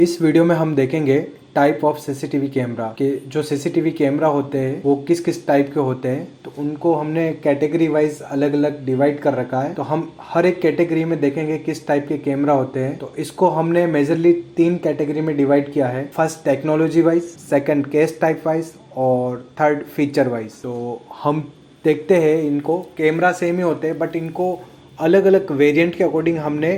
इस वीडियो में हम देखेंगे टाइप ऑफ सीसीटीवी कैमरा के जो सीसीटीवी कैमरा होते हैं वो किस किस टाइप के होते हैं। तो उनको हमने कैटेगरी वाइज अलग अलग डिवाइड कर रखा है। तो हम हर एक कैटेगरी में देखेंगे किस टाइप के कैमरा होते हैं। तो इसको हमने मेजरली 3 कैटेगरी में डिवाइड किया है। First technology wise, second case type wise और थर्ड फीचर वाइज। तो हम देखते हैं, इनको कैमरा सेम ही होते हैं बट इनको अलग अलग वेरिएंट के अकॉर्डिंग हमने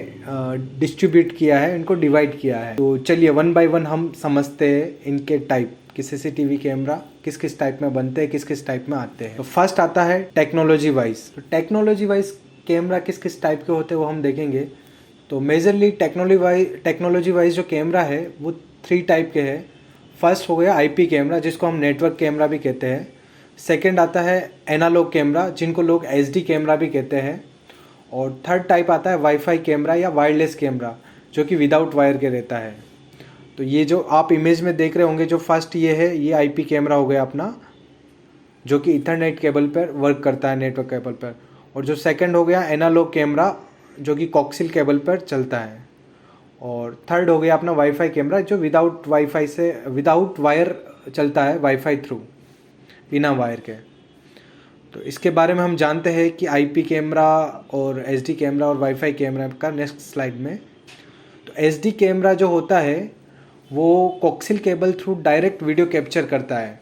डिस्ट्रीब्यूट किया है, इनको डिवाइड किया है। तो चलिए वन बाय वन हम समझते हैं इनके टाइप कि सीसीटीवी कैमरा किस किस टाइप में बनते हैं, किस किस टाइप में आते हैं। तो फर्स्ट आता है टेक्नोलॉजी वाइज। तो टेक्नोलॉजी वाइज कैमरा किस किस टाइप के होते हैं वो हम देखेंगे। तो मेजरली टेक्नोलॉजी वाइज जो कैमरा है वो 3 टाइप के हैं। फर्स्ट हो गया आईपी कैमरा, जिसको हम नेटवर्क कैमरा भी कहते हैं। सेकेंड आता है एनालॉग कैमरा, जिनको लोग एचडी कैमरा भी कहते हैं। और थर्ड टाइप आता है वाईफाई कैमरा या वायरलेस कैमरा, जो कि विदाउट वायर के रहता है। तो ये जो आप इमेज में देख रहे होंगे, जो फर्स्ट ये है, ये आईपी कैमरा हो गया अपना, जो कि इथरनेट केबल पर वर्क करता है, नेटवर्क केबल पर। और जो सेकंड हो गया एनालॉग कैमरा, जो कि कोक्सियल केबल पर चलता है। और थर्ड हो गया अपना वाईफाई कैमरा, जो विदाउट वायर चलता है, वाईफाई थ्रू, बिना वायर के। तो इसके बारे में हम जानते हैं कि आईपी कैमरा और एचडी कैमरा और वाईफाई कैमरा का नेक्स्ट स्लाइड में। तो एचडी कैमरा जो होता है वो coaxial cable through direct video capture करता है।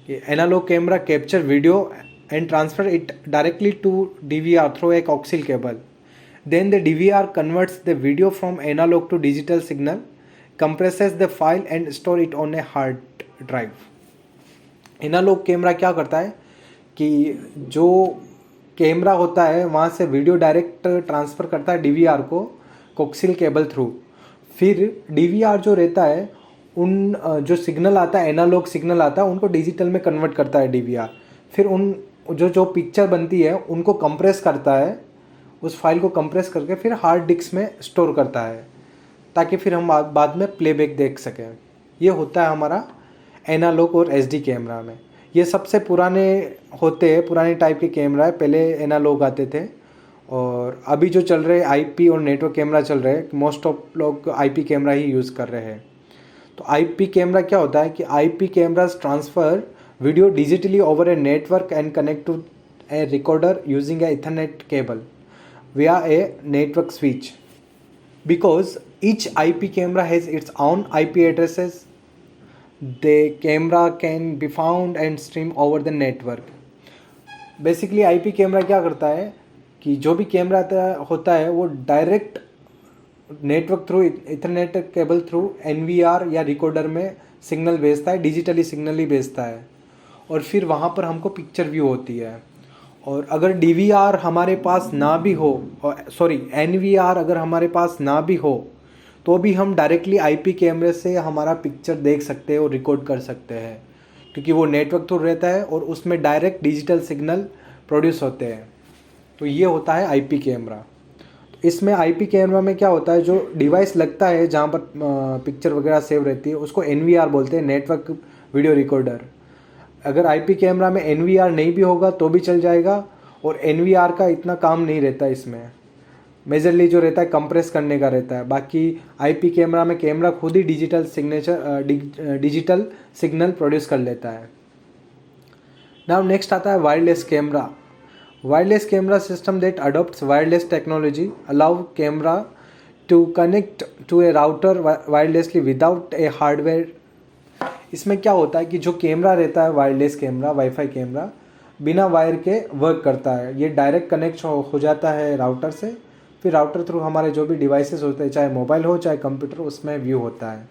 ये analog camera capture video and transfer it directly to DVR through a coaxial cable. Then the DVR converts the video from analog to digital signal, compresses the file and store it on a hard drive. Analog camera क्या करता है कि जो camera होता है वहाँ से video direct transfer करता है डीवीआर को कोक्सियल केबल थ्रू। फिर डीवीआर जो रहता है, उन जो सिग्नल आता है, एनालॉग सिग्नल आता है, उनको डिजिटल में कन्वर्ट करता है डीवीआर। फिर उन जो पिक्चर बनती है उनको कंप्रेस करता है, उस फाइल को कंप्रेस करके फिर हार्ड डिस्क में स्टोर करता है, ताकि फिर हम बाद में प्लेबैक देख सकें। ये होता है हमारा एनालॉग और एचडी कैमरा में। ये सबसे पुराने होते हैं, पुराने टाइप के कैमरा है। पहले एनालॉग आते थे और अभी जो चल रहे आईपी और नेटवर्क कैमरा चल रहे हैं, मोस्ट ऑफ लोग आईपी कैमरा ही यूज़ कर रहे हैं। तो आईपी कैमरा क्या होता है कि IP cameras transfer video digitally over a network and connect to a recorder using a ethernet cable via a network switch. Because each IP camera has its own IP addresses, the camera can be found and stream over the network. Basically IP camera क्या करता है कि जो भी camera होता है वो direct network through, Ethernet cable through NVR या रिकॉर्डर में सिग्नल भेजता है, डिजिटली सिग्नल ही भेजता है। और फिर वहाँ पर हमको पिक्चर व्यू होती है। और अगर डीवीआर हमारे पास ना भी हो, एनवीआर अगर हमारे पास ना भी हो, तो भी हम डायरेक्टली आईपी कैमरे से हमारा पिक्चर देख सकते हैं और रिकॉर्ड कर सकते हैं, क्योंकि वो नेटवर्क थ्रू रहता है और उसमें डायरेक्ट डिजिटल सिग्नल प्रोड्यूस होते हैं। तो ये होता है आईपी कैमरा। तो इसमें आईपी कैमरा में क्या होता है, जो डिवाइस लगता है जहाँ पर पिक्चर वगैरह सेव रहती है, उसको एनवीआर बोलते हैं, नेटवर्क वीडियो रिकॉर्डर। अगर आईपी कैमरा में एनवीआर नहीं भी होगा तो भी चल जाएगा, और एनवीआर का इतना काम नहीं रहता इसमें। मेजरली जो रहता है कंप्रेस करने का रहता है। बाकी आईपी कैमरा में कैमरा खुद ही डिजिटल सिग्नल प्रोड्यूस कर लेता है। नाउ नेक्स्ट आता है wireless camera. Wireless camera system that adopts wireless technology allow camera to connect to a router wirelessly without a hardware. इसमें क्या होता है कि जो कैमरा रहता है, वायरलेस कैमरा, वाईफाई कैमरा, बिना वायर के वर्क करता है। ये डायरेक्ट कनेक्ट हो जाता है राउटर से, फिर राउटर थ्रू हमारे जो भी डिवाइसेस होते हैं, चाहे मोबाइल हो चाहे कंप्यूटर, उसमें व्यू होता है।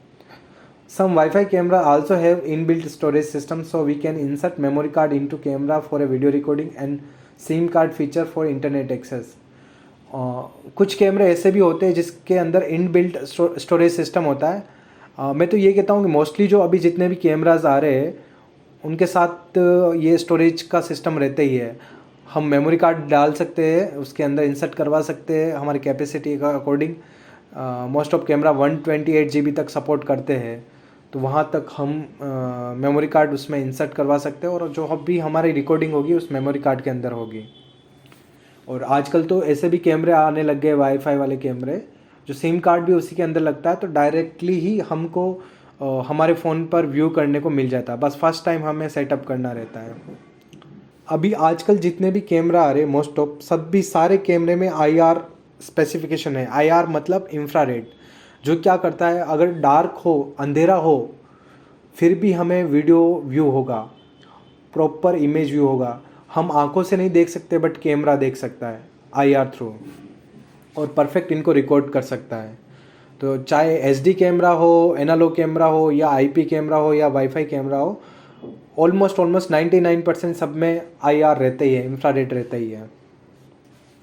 Some WiFi camera also have inbuilt storage system, so we can insert memory card into camera for a video recording and SIM card feature for internet access. कुछ कैमरे ऐसे भी होते हैं जिसके अंदर इनबिल्ट स्टोरेज सिस्टम होता है। मैं तो ये कहता हूँ कि मोस्टली जो अभी जितने भी कैमराज आ रहे हैं उनके साथ ये स्टोरेज का सिस्टम रहता ही है। हम मेमोरी कार्ड डाल सकते हैं, उसके अंदर इंसर्ट करवा सकते हैं हमारी कैपेसिटी का according. Most of camera 128 GB तक सपोर्ट करते हैं, तो वहाँ तक हम मेमोरी कार्ड उसमें इंसर्ट करवा सकते हैं, और जो भी हमारी रिकॉर्डिंग होगी उस मेमोरी कार्ड के अंदर होगी। और आजकल तो ऐसे भी कैमरे आने लग गए, वाईफाई वाले कैमरे, जो सिम कार्ड भी उसी के अंदर लगता है, तो डायरेक्टली ही हमको हमारे फ़ोन पर व्यू करने को मिल जाता है, बस फर्स्ट टाइम हमें सेटअप करना रहता है। अभी आजकल जितने भी कैमरा आ रहे मोस्ट ऑफ सब भी सारे कैमरे में IR स्पेसिफिकेशन है। IR मतलब इंफ्रारेड, जो क्या करता है, अगर डार्क हो, अंधेरा हो, फिर भी हमें वीडियो व्यू होगा, प्रॉपर इमेज व्यू होगा। हम आंखों से नहीं देख सकते बट कैमरा देख सकता है IR थ्रू, और परफेक्ट इनको रिकॉर्ड कर सकता है। तो चाहे SD कैमरा हो, एनालॉग कैमरा हो, या IP कैमरा हो, या वाईफाई कैमरा हो, ऑलमोस्ट 99% सब में IR रहता ही है, इंफ्रारेड रहता ही है।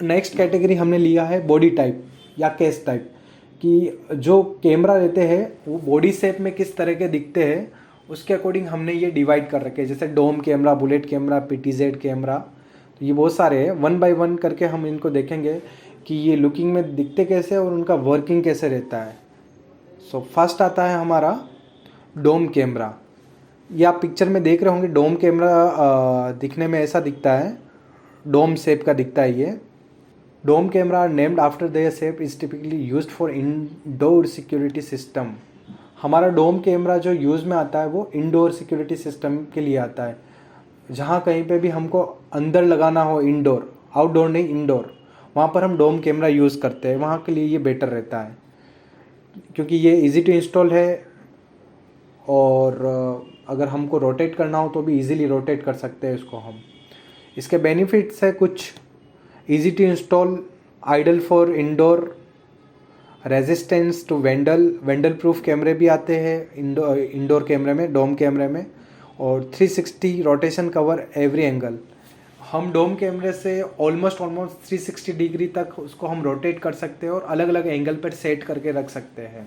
नेक्स्ट कैटेगरी हमने लिया है बॉडी टाइप या केस टाइप, कि जो कैमरा रहते हैं वो बॉडी शेप में किस तरह के दिखते हैं, उसके अकॉर्डिंग हमने ये डिवाइड कर रखे हैं। जैसे dome camera, bullet camera, PTZ camera, तो ये बहुत सारे हैं। 1 बाय 1 करके हम इनको देखेंगे कि ये लुकिंग में दिखते कैसे और उनका वर्किंग कैसे रहता है। सो फर्स्ट आता है हमारा डोम कैमरा। ये आप पिक्चर में देख रहे होंगे, डोम कैमरा दिखने में ऐसा दिखता है, डोम शेप का दिखता है ये। Dome camera named after their shape is typically used for indoor security system. हमारा डोम कैमरा जो यूज़ में आता है वो इंडोर सिक्योरिटी सिस्टम के लिए आता है। जहाँ कहीं पे भी हमको अंदर लगाना हो, इंडोर, आउटडोर नहीं इंडोर, वहाँ पर हम डोम कैमरा यूज़ करते हैं। वहाँ के लिए ये बेटर रहता है क्योंकि ये इजी टू इंस्टॉल है, और अगर हमको रोटेट करना हो तो भी इजीली रोटेट कर सकते हैं इसको हम। इसके बेनिफिट्स है कुछ, easy to install, ideal for indoor, resistance to vandal proof कैमरे भी आते हैं इंडोर कैमरे में, डोम कैमरे में, और 360 रोटेशन कवर एवरी एंगल। हम डोम कैमरे से ऑलमोस्ट 360 डिग्री तक उसको हम रोटेट कर सकते हैं और अलग अलग एंगल पर सेट करके रख सकते हैं।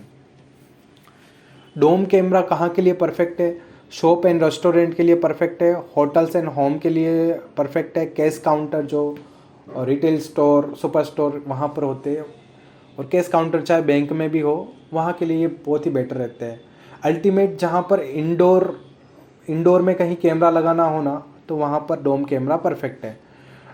डोम कैमरा कहाँ के लिए परफेक्ट है? शॉप एंड रेस्टोरेंट के लिए परफेक्ट है, होटल्स एंड होम के लिए परफेक्ट है, कैश काउंटर जो रिटेल स्टोर, सुपर स्टोर वहाँ पर होते हैं, और कैश काउंटर चाहे बैंक में भी हो, वहाँ के लिए ये बहुत ही बेटर रहते हैं। अल्टीमेट जहाँ पर इंडोर में कहीं कैमरा लगाना हो ना, तो वहाँ पर डोम कैमरा परफेक्ट है।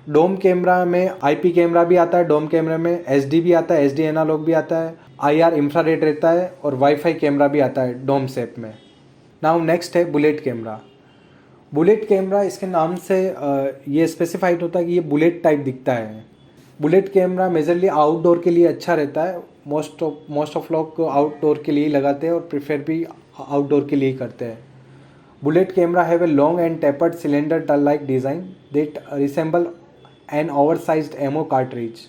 डोम कैमरा में IP कैमरा भी आता है, डोम कैमरे में SD भी आता है, SD एनालॉग भी आता है, IR इंफ्रारेड रहता है, और वाईफाई कैमरा भी आता है डोम शेप में। नाउ नेक्स्ट है बुलेट कैमरा। बुलेट कैमरा, इसके नाम से ये स्पेसिफाइड होता है कि ये बुलेट टाइप दिखता है। बुलेट कैमरा मेजरली आउटडोर के लिए अच्छा रहता है। मोस्ट ऑफ लोग आउटडोर के लिए ही लगाते हैं और प्रेफर भी आउटडोर के लिए ही करते हैं। Bullet camera have a long and tapered cylindrical like design that resemble an oversized ammo cartridge.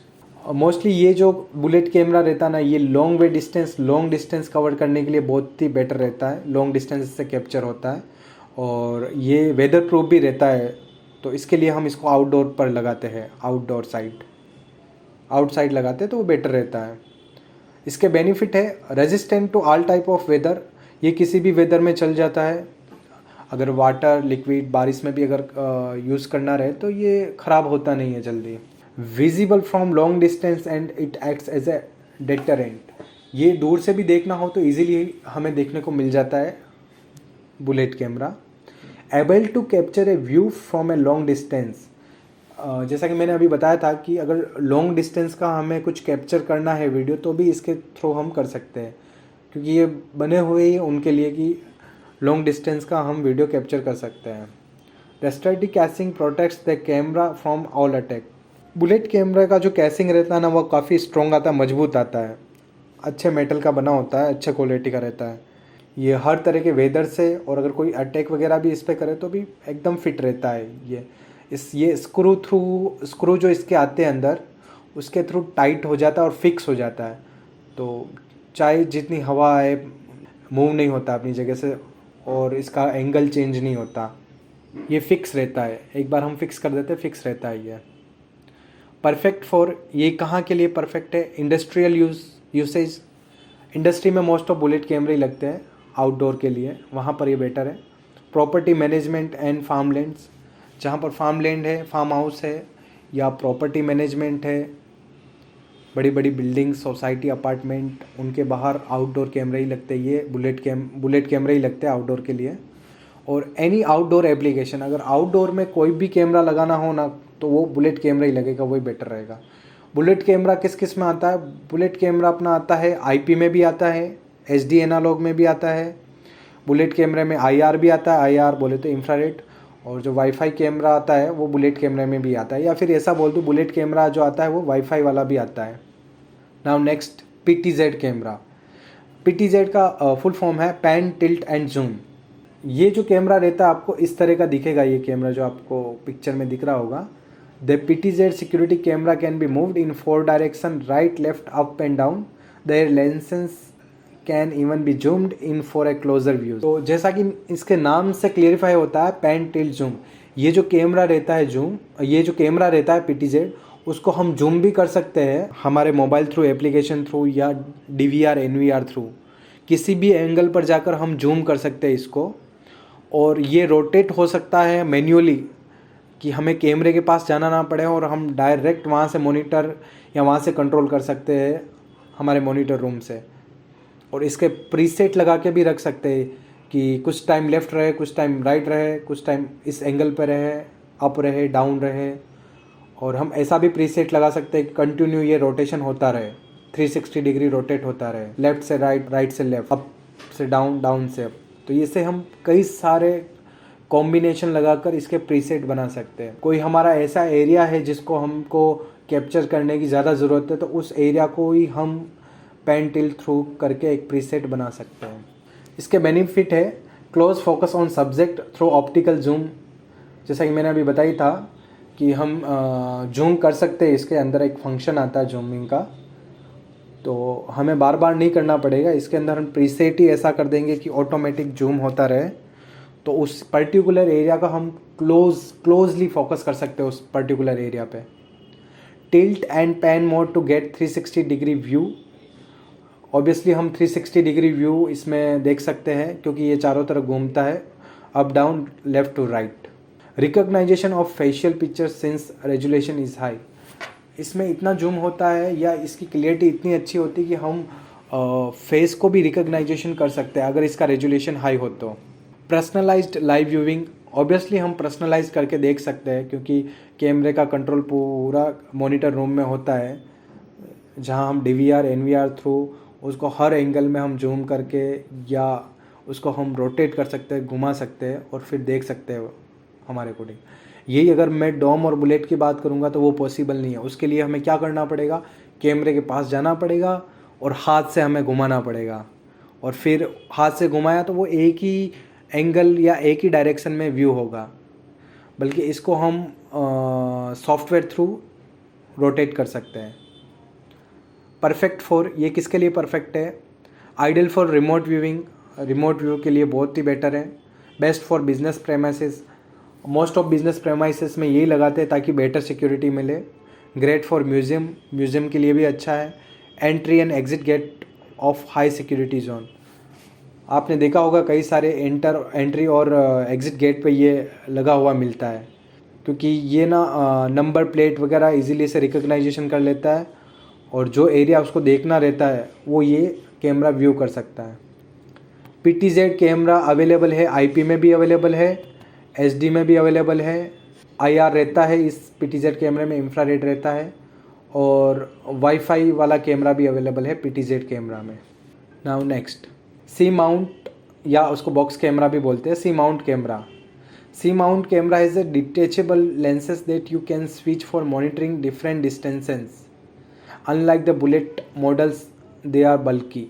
Mostly ये जो बुलेट कैमरा रहता है ना, ये लॉन्ग डिस्टेंस कवर करने के लिए बहुत ही बेटर रहता है। लॉन्ग डिस्टेंस से कैप्चर होता है और ये वेदर प्रूफ भी रहता है, तो इसके लिए हम इसको आउटडोर पर लगाते हैं, आउटसाइड लगाते हैं तो वो बेटर रहता है। इसके बेनिफिट है resistant to all type of weather, ये किसी भी वेदर में चल जाता है। अगर वाटर, लिक्विड, बारिश में भी अगर यूज़ करना रहे तो ये ख़राब होता नहीं है जल्दी। Visible from long distance and it acts as a deterrent, ये दूर से भी देखना हो तो इजीली हमें देखने को मिल जाता है bullet camera. Able to capture a view from a long distance, जैसा कि मैंने अभी बताया था कि अगर लॉन्ग डिस्टेंस का हमें कुछ कैप्चर करना है वीडियो, तो भी इसके थ्रू हम कर सकते हैं, क्योंकि ये बने हुए ही उनके लिए कि लॉन्ग डिस्टेंस का हम वीडियो कैप्चर कर सकते हैं। The sturdy casing protects the camera from all attack. Bullet camera का जो कैसिंग रहता है ना, वो काफ़ी स्ट्रॉन्ग आता है, मजबूत आता है, अच्छे मेटल का बना होता है, अच्छे क्वालिटी का रहता है। ये हर तरह के वेदर से, और अगर कोई अटैक वगैरह भी इस पर करे तो भी एकदम फिट रहता है। ये स्क्रू जो इसके आते हैं अंदर, उसके थ्रू टाइट हो जाता है और फिक्स हो जाता है, तो चाहे जितनी हवा आए मूव नहीं होता अपनी जगह से, और इसका एंगल चेंज नहीं होता, ये फिक्स रहता है। एक बार हम फिक्स कर देते हैं, फिक्स रहता है ये। परफेक्ट फॉर, ये कहाँ के लिए परफेक्ट है? इंडस्ट्रियल यूसेज, इंडस्ट्री में मोस्ट ऑफ बुलेट कैमरे ही लगते हैं आउटडोर के लिए, वहाँ पर ये बेटर है। Property management and farm lands, जहाँ पर फार्म लैंड है, फार्म हाउस है, या प्रॉपर्टी मैनेजमेंट है, बड़ी बड़ी बिल्डिंग, सोसाइटी, अपार्टमेंट, उनके बाहर आउटडोर कैमरे ही लगते हैं। ये बुलेट कैमरे ही लगते हैं आउटडोर के लिए। और एनी आउटडोर एप्लीकेशन, अगर आउटडोर में कोई भी कैमरा लगाना हो ना, तो वो बुलेट कैमरा ही लगेगा, वही बेटर रहेगा। बुलेट कैमरा किस किस में आता है? बुलेट कैमरा अपना आता है आईपी में भी आता है, एचडी एनालॉग में भी आता है। बुलेट कैमरे में आईआर भी आता है, आईआर बोले तो इंफ्रारेड। और जो वाईफाई कैमरा आता है वो बुलेट कैमरे में भी आता है, या फिर ऐसा बोल दूँ बुलेट कैमरा जो आता है वो वाईफाई वाला भी आता है। Now next PTZ camera. PTZ का फुल फॉर्म है पैन टिल्ट एंड जूम। ये जो कैमरा रहता है आपको इस तरह का दिखेगा। ये कैमरा जो आपको पिक्चर में दिख रहा होगा, the PTZ security camera can be moved in 4 direction, right left up and down. Their lenses can even be zoomed in for a closer view. तो जैसा कि इसके नाम से क्लियरिफाई होता है पैन टिल्ट जूम, ये जो कैमरा रहता है ये जो कैमरा रहता है पीटीजेड, उसको हम जूम भी कर सकते हैं हमारे मोबाइल थ्रू, एप्लीकेशन थ्रू या डीवीआर एनवीआर थ्रू। किसी भी एंगल पर जाकर हम जूम कर सकते हैं इसको। और ये रोटेट हो सकता है मैन्युअली, कि हमें कैमरे के पास जाना ना पड़े और हम डायरेक्ट वहाँ से मॉनिटर या वहाँ से कंट्रोल कर सकते हैं हमारे मॉनिटर रूम से। और इसके प्रीसेट लगा के भी रख सकते हैं कि कुछ टाइम लेफ़्ट रहे, कुछ टाइम राइट रहे, कुछ टाइम इस एंगल पर रहे, अप रहे, डाउन रहे। और हम ऐसा भी प्रीसेट लगा सकते हैं कि कंटिन्यू ये रोटेशन होता रहे, 360 डिग्री रोटेट होता रहे, लेफ़्ट से राइट, राइट से लेफ़्ट, अप से डाउन, डाउन से अप। तो इससे हम कई सारे कॉम्बिनेशन लगाकर इसके प्रीसेट बना सकते हैं। कोई हमारा ऐसा एरिया है जिसको हमको कैप्चर करने की ज़्यादा ज़रूरत है, तो उस एरिया को ही हम पैन टिल्ट थ्रू करके एक प्रीसेट बना सकते हैं। इसके बेनिफिट है close focus on subject through optical zoom. जैसा कि मैंने अभी बताई था कि हम जूम कर सकते हैं, इसके अंदर एक फंक्शन आता है जूमिंग का, तो हमें बार बार नहीं करना पड़ेगा। इसके अंदर हम प्रीसेट ही ऐसा कर देंगे कि ऑटोमेटिक जूम होता रहे, तो उस पर्टिकुलर एरिया का हम क्लोजली फोकस कर सकते हैं उस पर्टिकुलर एरिया पे। Tilt and pan mode to get 360 degree view. Obviously हम 360 डिग्री व्यू इसमें देख सकते हैं क्योंकि ये चारों तरफ घूमता है, up down, left to right. Recognisation of facial pictures since resolution is high. इसमें इतना जूम होता है या इसकी क्लियरिटी इतनी अच्छी होती है कि हम फेस को भी रिकॉग्नाइजेशन कर सकते हैं अगर इसका रेजोल्यूशन हाई हो तो। Personalised live viewing. ऑब्वियसली हम पर्सनलाइज करके देख सकते हैं क्योंकि कैमरे का कंट्रोल पूरा मॉनिटर रूम में होता है, जहां हम डीवीआर एनवीआर थ्रू उसको हर एंगल में हम जूम करके या उसको हम रोटेट कर सकते हैं, घुमा सकते हैं और फिर देख सकते हैं हमारे अकॉर्डिंग। यही अगर मैं डॉम और बुलेट की बात करूँगा तो वो पॉसिबल नहीं है। उसके लिए हमें क्या करना पड़ेगा, कैमरे के पास जाना पड़ेगा और हाथ से हमें घुमाना पड़ेगा, और फिर हाथ से घुमाया तो वो एक ही एंगल या एक ही डायरेक्शन में व्यू होगा। बल्कि इसको हम सॉफ्टवेयर थ्रू रोटेट कर सकते हैं। परफेक्ट फॉर, ये किसके लिए परफेक्ट है? Ideal for remote viewing, remote view के लिए बहुत ही बेटर है। Best for business premises, most of business premises में यही लगाते हैं ताकि बेटर सिक्योरिटी मिले। ग्रेट फॉर म्यूज़ियम, म्यूज़ियम के लिए भी अच्छा है। Entry and exit gate of high security zone. आपने देखा होगा कई सारे एंट्री और एग्जिट गेट पे ये लगा हुआ मिलता है, क्योंकि ये ना नंबर प्लेट वगैरह इजीली से रिकॉग्नाइजेशन कर लेता है और जो एरिया उसको देखना रहता है वो ये कैमरा व्यू कर सकता है। पीटीजेड कैमरा अवेलेबल है, आईपी में भी अवेलेबल है, एचडी में भी अवेलेबल है, आईआर रहता है इस पीटीजेड कैमरे में, इंफ्रारेड रहता है, और वाईफाई वाला कैमरा भी अवेलेबल है पीटीजेड कैमरा में। नाउ नेक्स्ट, सी माउंट या उसको बॉक्स कैमरा भी बोलते हैं। C mount camera, C mount camera is a detachable lenses that you can switch for monitoring different distances. Unlike the bullet models they are bulky.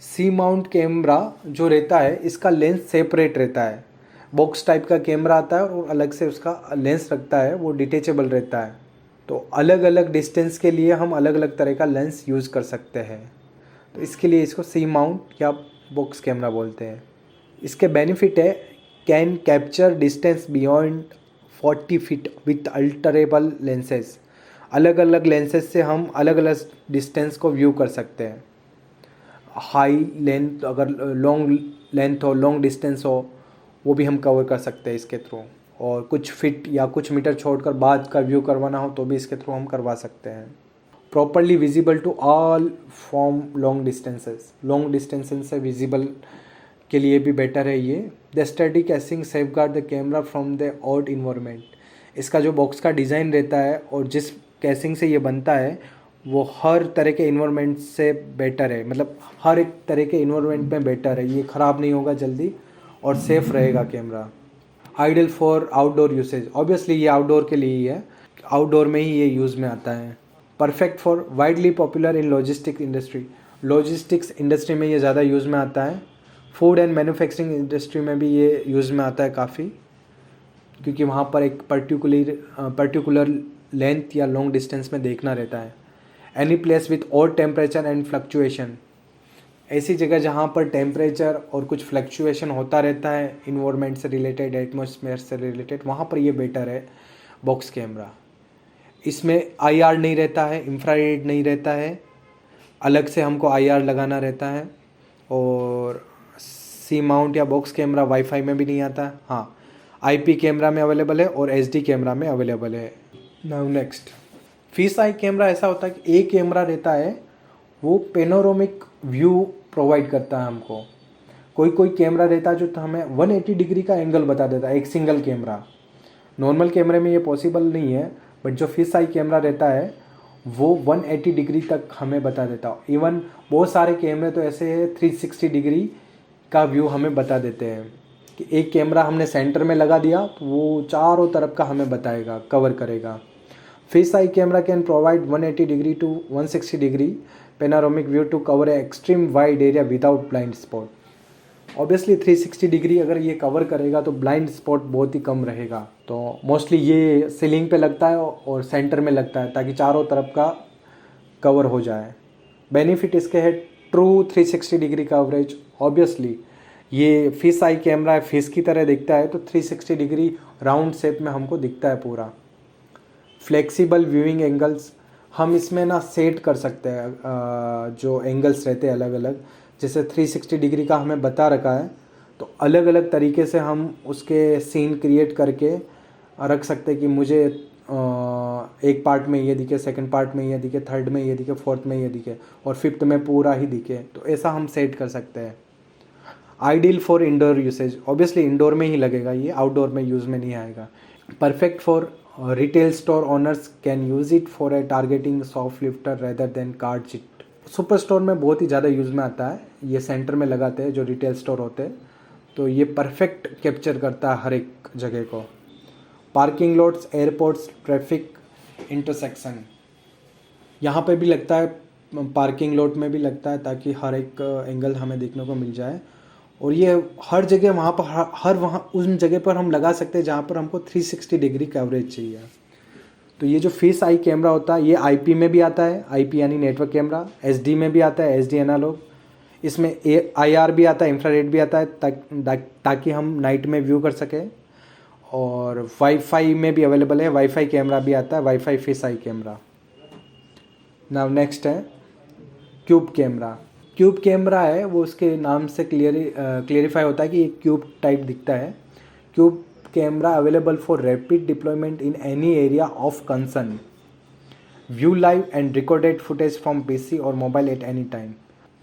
C mount camera जो रहता है इसका lens separate रहता है। Box type का camera आता है और अलग से उसका लेंस रखता है, वो डिटेचेबल रहता है। तो अलग अलग डिस्टेंस के लिए हम अलग अलग तरह का लेंस यूज़ कर सकते हैं, तो इसके लिए इसको सी माउंट या बॉक्स कैमरा बोलते हैं। इसके बेनिफिट है can capture distance beyond 40 feet with alterable lenses. अलग अलग लेंसेज से हम अलग अलग डिस्टेंस को व्यू कर सकते हैं। हाई लेंथ, अगर लॉन्ग लेंथ हो, लॉन्ग डिस्टेंस हो, वो भी हम कवर कर सकते हैं इसके थ्रू। और कुछ फिट या कुछ मीटर छोड़कर बाद का व्यू करवाना हो तो भी इसके थ्रू हम करवा सकते हैं। Properly visible to all from long distances, long distances से विजिबल के लिए भी बेटर है ये। The static casing safeguard the camera from the odd environment. इसका जो बॉक्स का डिज़ाइन रहता है और जिस कैसिंग से ये बनता है वो हर तरह के इन्वायरमेंट से बेटर है, मतलब हर एक तरह के इन्वायरमेंट में बेटर है, ये ख़राब नहीं होगा जल्दी और सेफ रहेगा camera. Ideal for outdoor usage, obviously ये आउटडोर के लिए ही है, आउटडोर में ही ये यूज़ में आता है। Perfect for widely popular in logistic industry, logistics industry में ये ज़्यादा यूज़ में आता है। फूड एंड मैन्युफैक्चरिंग इंडस्ट्री में भी ये यूज़ में आता है काफ़ी, क्योंकि वहाँ पर एक पर्टिकुलर लेंथ या लॉन्ग डिस्टेंस में देखना रहता है। Any place with odd temperature and fluctuation, ऐसी जगह जहाँ पर टेम्परेचर और कुछ फ्लक्चुएशन होता रहता है इन्वायरमेंट से रिलेटेड, एटमॉस्फेयर से रिलेटेड, वहाँ पर ये बेटर है बॉक्स कैमरा। इसमें IR नहीं रहता है, इंफ्रारेड नहीं रहता है, अलग से हमको IR लगाना रहता है। और सी माउंट या बॉक्स कैमरा वाईफाई में भी नहीं आता है। हाँ, IP कैमरा में अवेलेबल है और SD कैमरा में अवेलेबल है। Now next, fish eye camera ऐसा होता है कि एक कैमरा रहता है वो पेनोरामिक व्यू प्रोवाइड करता है हमको। कोई कैमरा रहता है जो तो हमें 180 डिग्री का एंगल बता देता है, एक सिंगल कैमरा। नॉर्मल कैमरे में ये पॉसिबल नहीं है, बट जो फिश आई कैमरा रहता है वो 180 डिग्री तक हमें बता देता है। इवन बहुत सारे कैमरे तो ऐसे हैं 360 डिग्री का व्यू हमें बता देते हैं कि एक कैमरा हमने सेंटर में लगा दिया तो वो चारों तरफ का हमें बताएगा, कवर करेगा। Fish eye camera can provide 180 degree to 160 degree panoramic view to cover a extreme wide area without blind spot. Obviously 360 degree अगर ये कवर करेगा तो ब्लाइंड स्पॉट बहुत ही कम रहेगा। तो मोस्टली ये सीलिंग पे लगता है और सेंटर में लगता है ताकि चारों तरफ का कवर हो जाए। बेनिफिट इसके है ट्रू 360 डिग्री कवरेज। ऑब्वियसली ये फिश आई कैमरा है, फिश की तरह दिखता है तो 360 डिग्री राउंड शेप में हमको दिखता है पूरा। फ्लेक्सिबल व्यूइंग एंगल्स, हम इसमें ना सेट कर सकते हैं जो एंगल्स रहते हैं अलग अलग, जैसे 360 डिग्री का हमें बता रखा है तो अलग अलग तरीके से हम उसके सीन क्रिएट करके रख सकते हैं कि मुझे एक पार्ट में ये दिखे, सेकंड पार्ट में ये दिखे, थर्ड में ये दिखे, फोर्थ में ये दिखे और फिफ्थ में पूरा ही दिखे, तो ऐसा हम सेट कर सकते हैं। Ideal for indoor usage, obviously indoor में ही लगेगा ये, आउटडोर में यूज़ में नहीं आएगा। Perfect for retail store owners can use it for a targeting soft lifter rather than card chit. Super store में बहुत ही ज़्यादा यूज़ में आता है, ये सेंटर में लगाते हैं जो रिटेल स्टोर होते हैं, तो ये परफेक्ट कैप्चर करता है हर एक जगह को। Parking lots, airports, traffic intersection, यहाँ पे भी लगता है, पार्किंग लॉट में भी लगता है ताकि हर एक एंगल हमें देखने को मिल जाए। और ये हर जगह वहाँ पर वहाँ उन जगह पर हम लगा सकते हैं जहाँ पर हमको 360 डिग्री कवरेज चाहिए। तो ये जो फिश आई कैमरा होता है ये IP में भी आता है, IP यानी नेटवर्क कैमरा, SD में भी आता है, SD एनालॉग, इसमें IR भी आता है, इंफ्रारेड भी आता है ताकि हम नाइट में व्यू कर सकें। और वाईफाई में भी अवेलेबल है, वाईफाई कैमरा भी आता है, wifi fish eye camera. Now next है क्यूब कैमरा। क्यूब कैमरा है वो उसके नाम से क्लियरिफाई होता है कि एक क्यूब टाइप दिखता है। Cube camera available for rapid deployment in any area of concern, view live and recorded footage from PC और mobile at any time.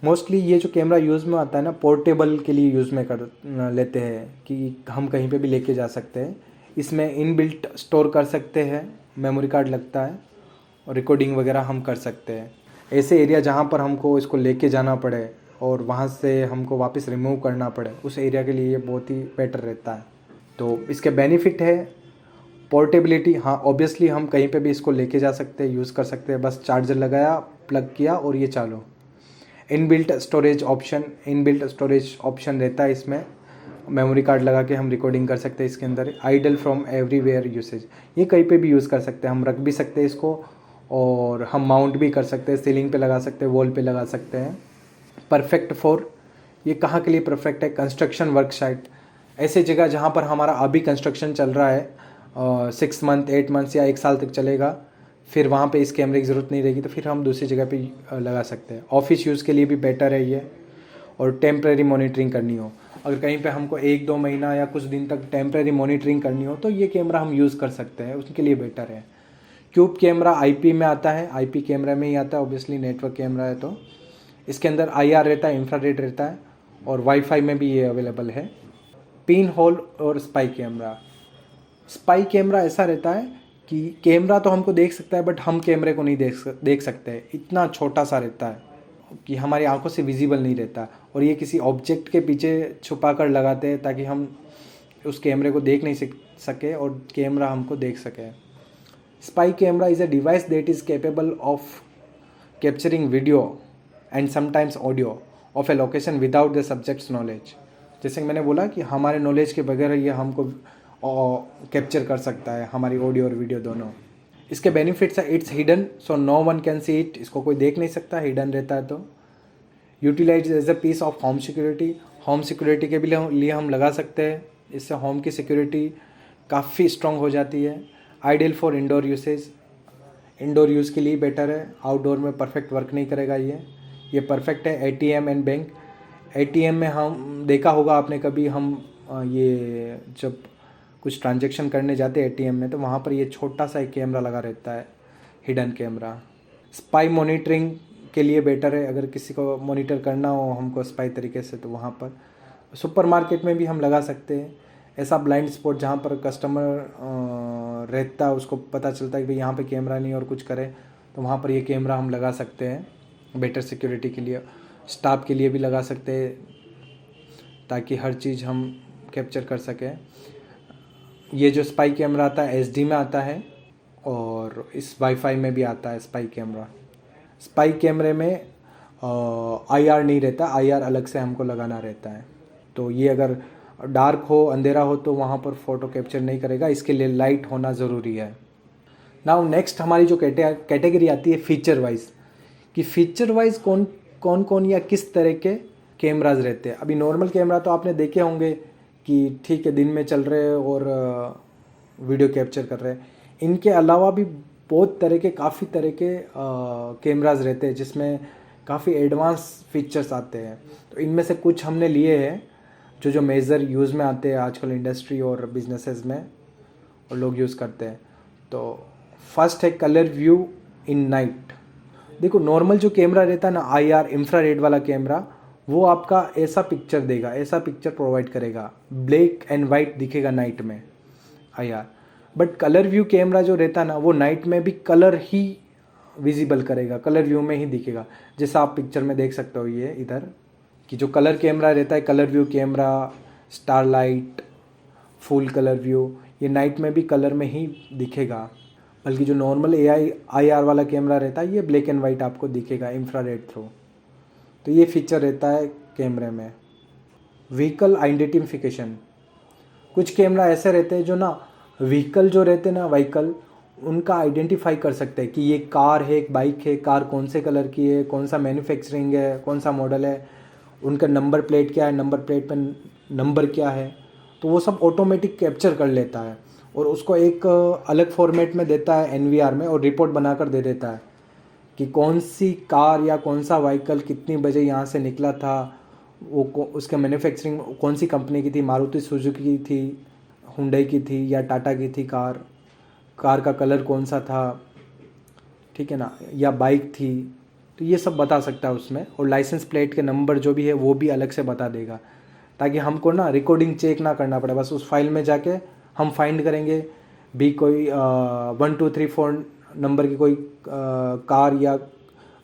Mostly ये जो कैमरा यूज़ में आता है ना, पोर्टेबल के लिए यूज़ में कर लेते हैं कि हम कहीं पे भी लेके जा सकते हैं। इसमें इनबिल्ट स्टोर कर सकते हैं, मेमोरी कार्ड लगता है और रिकॉर्डिंग वगैरह हम कर सकते हैं। ऐसे एरिया जहाँ पर हमको इसको लेके जाना पड़े और वहाँ से हमको वापस रिमूव करना पड़े, उस एरिया के लिए ये बहुत ही बेटर रहता है। तो इसके बेनिफिट है पोर्टेबिलिटी, हाँ ऑब्वियसली हम कहीं पे भी इसको लेके जा सकते हैं, यूज़ कर सकते हैं, बस चार्जर लगाया, प्लग किया और ये चालू। इनबिल्ट स्टोरेज ऑप्शन रहता है इसमें, मेमोरी कार्ड लगा के हम रिकॉर्डिंग कर सकते हैं इसके अंदर। आइडल फ्रॉम एवरीवेयर यूसेज, ये कहीं पे भी यूज़ कर सकते हैं, हम रख भी सकते हैं इसको और हम माउंट भी कर सकते हैं, सीलिंग पे लगा सकते हैं, वॉल पे लगा सकते हैं। परफेक्ट फॉर, ये कहाँ के लिए परफेक्ट है? कंस्ट्रक्शन वर्क साइट, ऐसे जगह जहाँ पर हमारा अभी कंस्ट्रक्शन चल रहा है, 6 मंथ 8 मंथ्स या 1 साल तक चलेगा, फिर वहाँ पे इस कैमरे की ज़रूरत नहीं रहेगी तो फिर हम दूसरी जगह पे लगा सकते हैं। ऑफिस यूज़ के लिए भी बेटर है ये। और टेम्प्रेरी मॉनिटरिंग करनी हो, अगर कहीं पे हमको 1-2 महीना या कुछ दिन तक टेम्प्रेरी मॉनिटरिंग करनी हो तो ये कैमरा हम यूज़ कर सकते हैं, उसके लिए बेटर है। क्यूब कैमरा IP में आता है, IP कैमरा में ही आता है, ऑब्वियसली नेटवर्क कैमरा है तो इसके अंदर IR रहता है, इंफ्रारेड रहता है और वाईफाई में भी ये अवेलेबल है। पिन होल और स्पाई कैमरा, स्पाई कैमरा ऐसा रहता है कि कैमरा तो हमको देख सकता है बट हम कैमरे को नहीं देख सकते, इतना छोटा सा रहता है कि हमारी आंखों से विजिबल नहीं रहता। और ये किसी ऑब्जेक्ट के पीछे छुपा कर लगाते हैं ताकि हम उस कैमरे को देख नहीं सके और कैमरा हमको देख सके। Spy camera is a device that is capable of capturing video and sometimes audio of A location without the subjects knowledge. जैसे कि मैंने बोला कि हमारे नॉलेज के बगैर ये हमको कैप्चर कर सकता है, हमारी ऑडियो और वीडियो दोनों। इसके बेनिफिट्स है, it's hidden so no one can see it, इसको कोई देख नहीं सकता, हिडन रहता है। तो utilise as a piece of home security, home security के भी लिए हम लगा सकते हैं, इससे होम की सिक्योरिटी काफ़ी स्ट्रॉन्ग हो जाती है। Ideal for indoor usage, indoor use के लिए बेटर है, आउटडोर में परफेक्ट वर्क नहीं करेगा ये परफेक्ट है। एटीएम एंड बैंक, एटीएम में हम देखा होगा आपने कभी, हम ये जब कुछ ट्रांजैक्शन करने जाते हैं एटीएम में तो वहाँ पर ये छोटा सा एक कैमरा लगा रहता है, हिडन कैमरा। स्पाई मॉनिटरिंग के लिए बेटर है, अगर किसी को मॉनिटर करना हो हमको स्पाई तरीके से तो वहाँ पर। सुपरमार्केट में भी हम लगा सकते हैं, ऐसा ब्लाइंड स्पॉट जहाँ पर कस्टमर रहता है उसको पता चलता है कि भाई यहाँ पे कैमरा नहीं और कुछ करे, तो वहाँ पर ये कैमरा हम लगा सकते हैं बेटर सिक्योरिटी के लिए। स्टाफ के लिए भी लगा सकते हैं ताकि हर चीज़ हम कैप्चर कर सकें। ये जो स्पाई कैमरा आता है एसडी में आता है और इस वाईफाई में भी आता है स्पाई कैमरा। स्पाई कैमरे में आईआर नहीं रहता, आईआर अलग से हमको लगाना रहता है। तो ये अगर डार्क हो, अंधेरा हो तो वहाँ पर फ़ोटो कैप्चर नहीं करेगा, इसके लिए लाइट होना ज़रूरी है। नाउ नेक्स्ट हमारी जो कैटेगरी आती है फीचर वाइज, कि फीचर वाइज कौन कौन या किस तरह के कैमराज रहते हैं। अभी नॉर्मल कैमरा तो आपने देखे होंगे कि ठीक है दिन में चल रहे हैं और वीडियो कैप्चर कर रहे हैं। इनके अलावा भी बहुत तरह के काफ़ी तरह के कैमराज रहते हैं जिसमें काफ़ी एडवांस फीचर्स आते हैं। तो इनमें से कुछ हमने लिए हैं जो मेजर यूज़ में आते हैं आजकल इंडस्ट्री और बिजनेसेस में और लोग यूज़ करते हैं। तो फर्स्ट है कलर व्यू इन नाइट। देखो नॉर्मल जो कैमरा रहता है ना, आईआर इंफ्रारेड वाला कैमरा, वो आपका ऐसा पिक्चर देगा, ऐसा पिक्चर प्रोवाइड करेगा, ब्लैक एंड वाइट दिखेगा नाइट में IR. But colour view camera जो रहता है ना, वो नाइट में भी कलर ही विजिबल करेगा, कलर व्यू में ही दिखेगा। जैसा आप पिक्चर में देख सकते हो ये इधर कि जो कलर कैमरा रहता है, colour view camera, starlight, full colour view, ये नाइट में भी कलर में ही दिखेगा। बल्कि जो नॉर्मल आईआर वाला कैमरा रहता है ये ब्लैक एंड वाइट आपको दिखेगा इंफ्रारेड थ्रू। तो ये फीचर रहता है कैमरे में। व्हीकल आइडेंटिफिकेशन, कुछ कैमरा ऐसे रहते हैं जो ना व्हीकल जो रहते हैं ना, व्हीकल उनका आइडेंटिफाई कर सकते हैं कि ये कार है, एक बाइक है, कार कौन से कलर की है, कौन सा मैन्युफैक्चरिंग है, कौन सा मॉडल है, उनका नंबर प्लेट क्या है, नंबर प्लेट पर नंबर क्या है। तो वो सब ऑटोमेटिक कैप्चर कर लेता है और उसको एक अलग फॉर्मेट में देता है एनवीआर में और रिपोर्ट बनाकर दे देता है कि कौन सी कार या कौन सा व्हीकल कितनी बजे यहाँ से निकला था, वो उसके मैन्युफैक्चरिंग कौन सी कंपनी की थी, मारुति सुजुकी की थी, हुंडई की थी या टाटा की थी कार का कलर कौन सा था, ठीक है ना, या बाइक थी। तो ये सब बता सकता है उसमें। और लाइसेंस प्लेट के नंबर जो भी है वो भी अलग से बता देगा ताकि हमको ना रिकॉर्डिंग चेक ना करना पड़े, बस उस फाइल में जाके हम फाइंड करेंगे भी कोई 1 2 3 4 नंबर की कोई कार या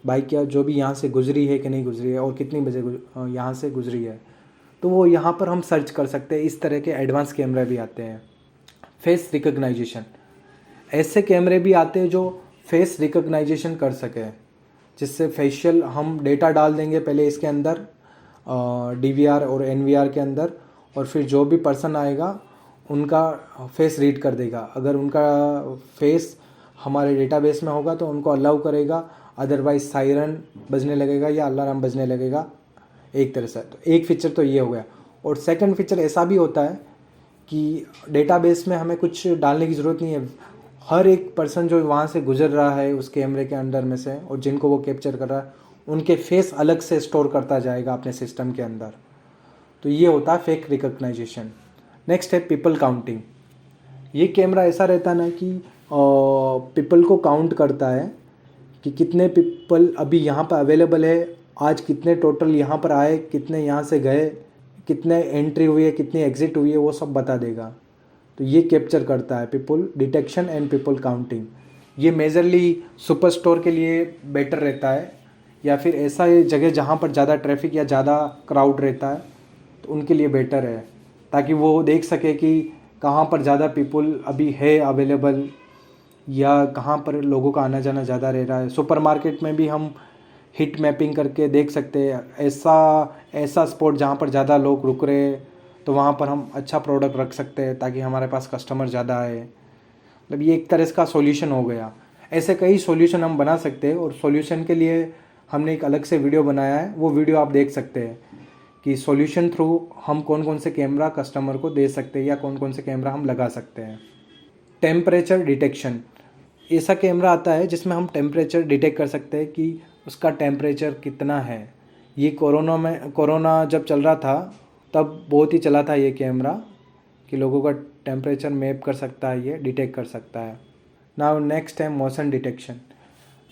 बाइक या जो भी यहाँ से गुजरी है कि नहीं गुजरी है और कितनी बजे यहाँ से गुजरी है, तो वो यहाँ पर हम सर्च कर सकते हैं। इस तरह के एडवांस कैमरे भी आते हैं। फेस रिकग्नाइजेशन, ऐसे कैमरे भी आते हैं जो फेस रिकग्नाइजेशन कर सके, जिससे फेशियल हम डेटा डाल देंगे पहले इसके अंदर डीवीआर और एनवीआर के अंदर, और फिर जो भी पर्सन आएगा उनका फेस रीड कर देगा। अगर उनका फेस हमारे डेटाबेस में होगा तो उनको अलाउ करेगा, अदरवाइज सायरन बजने लगेगा या अलार्म बजने लगेगा एक तरह से। तो एक फीचर तो ये हो गया। और सेकंड फीचर ऐसा भी होता है कि डेटाबेस में हमें कुछ डालने की ज़रूरत नहीं है, हर एक पर्सन जो वहाँ से गुजर रहा है उस कैमरे के अंदर में से और जिनको वो कैप्चर कर रहा है उनके फेस अलग से स्टोर करता जाएगा अपने सिस्टम के अंदर। तो ये होता है फेक रिकग्नाइजेशन। नेक्स्ट है पीपल काउंटिंग। ये कैमरा ऐसा रहता है ना कि पीपल को काउंट करता है कि कितने पीपल अभी यहाँ पर अवेलेबल है, आज कितने टोटल यहाँ पर आए, कितने यहाँ से गए, कितने एंट्री हुई है, कितनी एग्ज़िट हुई है, वो सब बता देगा। तो ये कैप्चर करता है people detection and people counting. ये मेजरली सुपर स्टोर के लिए बेटर रहता है, या फिर ऐसा जगह जहाँ पर ज़्यादा ट्रैफिक या ज़्यादा क्राउड रहता है तो उनके लिए बेटर है, ताकि वो देख सके कि कहाँ पर ज़्यादा पीपल अभी है अवेलेबल या कहाँ पर लोगों का आना जाना ज़्यादा रह रहा है। सुपरमार्केट में भी हम हिट मैपिंग करके देख सकते हैं ऐसा स्पॉट जहाँ पर ज़्यादा लोग रुक रहे हैं, तो वहाँ पर हम अच्छा प्रोडक्ट रख सकते हैं ताकि हमारे पास कस्टमर ज़्यादा आए। मतलब ये एक तरह का सॉल्यूशन हो गया। ऐसे कई सॉल्यूशन हम बना सकते हैं, और सॉल्यूशन के लिए हमने एक अलग से वीडियो बनाया है, वो वीडियो आप देख सकते हैं कि सॉल्यूशन थ्रू हम कौन कौन से कैमरा कस्टमर को दे सकते हैं या कौन कौन से कैमरा हम लगा सकते हैं। टेम्परेचर डिटेक्शन, ऐसा कैमरा आता है जिसमें हम टेम्परेचर डिटेक्ट कर सकते हैं कि उसका टेम्परेचर कितना है। ये कोरोना जब चल रहा था तब बहुत ही चला था ये कैमरा, कि लोगों का टेम्परेचर मैप कर सकता है, ये डिटेक्ट कर सकता है। नाउ नेक्स्ट है मोशन डिटेक्शन।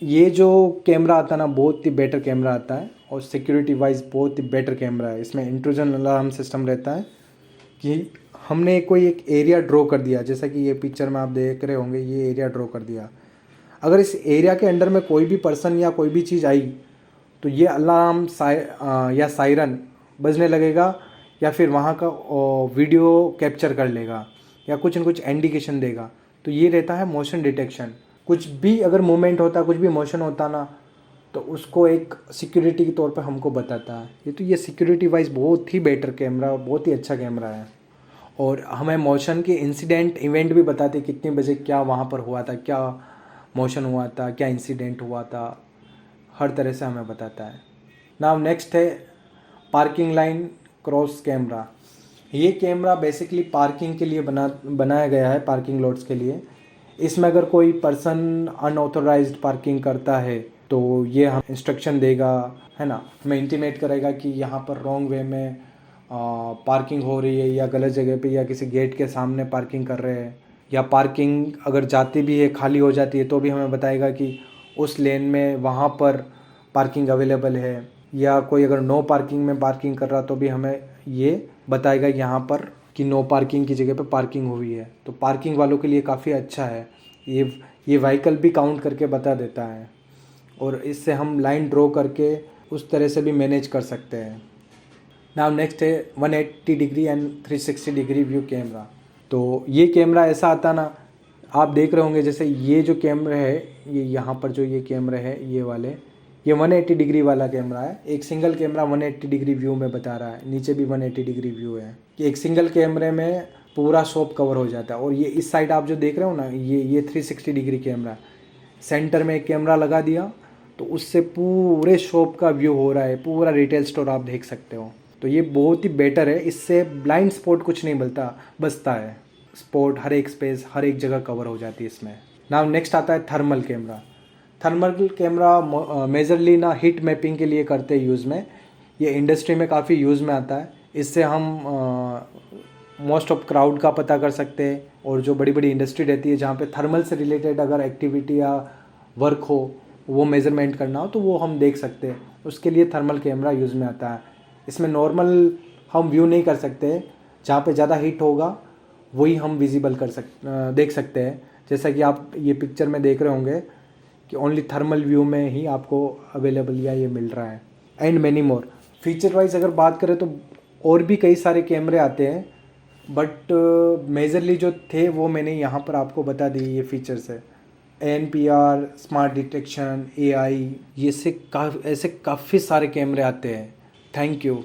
ये जो कैमरा आता है ना, बहुत ही बेटर कैमरा आता है और सिक्योरिटी वाइज बहुत ही बेटर कैमरा है। इसमें इंट्रूजन अलार्म सिस्टम रहता है कि हमने कोई एक एरिया ड्रॉ कर दिया, जैसा कि ये पिक्चर में आप देख रहे होंगे, ये एरिया ड्रॉ कर दिया। अगर इस एरिया के अंडर में कोई भी पर्सन या कोई भी चीज़ आई तो ये अलार्म या सायरन बजने लगेगा, या फिर वहाँ का वीडियो कैप्चर कर लेगा या कुछ न कुछ इंडिकेशन देगा। तो ये रहता है मोशन डिटेक्शन। कुछ भी अगर मूवमेंट होता, कुछ भी मोशन होता ना, तो उसको एक सिक्योरिटी के तौर पे हमको बताता है। ये सिक्योरिटी वाइज बहुत ही बेटर कैमरा, बहुत ही अच्छा कैमरा है। और हमें मोशन के इंसिडेंट इवेंट भी बताते, कितने बजे क्या वहाँ पर हुआ था, क्या मोशन हुआ था, क्या इंसिडेंट हुआ था, हर तरह से हमें बताता है। नाउ नेक्स्ट है पार्किंग लाइन क्रॉस कैमरा। ये कैमरा बेसिकली पार्किंग के लिए बनाया गया है, पार्किंग लॉट्स के लिए। इसमें अगर कोई पर्सन अनऑथोराइज्ड पार्किंग करता है तो ये हम इंस्ट्रक्शन देगा, है ना, हमें इंटीमेट करेगा कि यहाँ पर रॉन्ग वे में पार्किंग हो रही है, या गलत जगह पे या किसी गेट के सामने पार्किंग कर रहे हैं, या पार्किंग अगर जाती भी है, खाली हो जाती है, तो भी हमें बताएगा कि उस लेन में वहाँ पर पार्किंग अवेलेबल है। या कोई अगर नो पार्किंग में पार्किंग कर रहा तो भी हमें ये बताएगा यहाँ पर कि नो पार्किंग की जगह पे पार्किंग हुई है। तो पार्किंग वालों के लिए काफ़ी अच्छा है, ये व्हीकल भी काउंट करके बता देता है, और इससे हम लाइन ड्रॉ करके उस तरह से भी मैनेज कर सकते हैं। नाउ नेक्स्ट है 180 degree and 360 degree view camera. तो ये कैमरा ऐसा आता ना, आप देख रहे होंगे जैसे ये जो कैमरा है, ये यहाँ पर जो ये कैमरा है, ये वाले, ये 180 डिग्री वाला कैमरा है। एक सिंगल कैमरा 180 डिग्री व्यू में बता रहा है, नीचे भी 180 डिग्री व्यू है कि एक सिंगल कैमरे में पूरा शॉप कवर हो जाता है। और ये इस साइड आप जो देख रहे हो ना, ये 360 डिग्री कैमरा, सेंटर में एक कैमरा लगा दिया तो उससे पूरे शॉप का व्यू हो रहा है, पूरा रिटेल स्टोर आप देख सकते हो। तो ये बहुत ही बेटर है, इससे ब्लाइंड स्पॉट कुछ नहीं बचता है, स्पॉट हर एक स्पेस हर एक जगह कवर हो जाती है इसमें। नाउ नेक्स्ट आता है thermal camera. Thermal camera majorly ना हिट मैपिंग के लिए करते हैं यूज़ में। ये इंडस्ट्री में काफ़ी यूज़ में आता है। इससे हम मोस्ट ऑफ क्राउड का पता कर सकते हैं, और जो बड़ी बड़ी इंडस्ट्री रहती है जहाँ पे थर्मल से रिलेटेड अगर एक्टिविटी या वर्क हो, वो मेज़रमेंट करना हो, तो वो हम देख सकते हैं। उसके लिए थर्मल कैमरा यूज़ में आता है। इसमें नॉर्मल हम व्यू नहीं कर सकते, जहाँ पे ज़्यादा हीट होगा वही हम विजिबल देख सकते हैं। जैसा कि आप ये पिक्चर में देख रहे होंगे कि ओनली थर्मल व्यू में ही आपको अवेलेबल या ये मिल रहा है। And many more feature wise अगर बात करें तो और भी कई सारे कैमरे आते हैं, बट मेजरली जो थे वो मैंने यहाँ पर आपको बता दी। ये फीचर्स है ANPR, स्मार्ट डिटेक्शन, AI, ऐसे काफ़ी सारे कैमरे आते हैं। Thank you.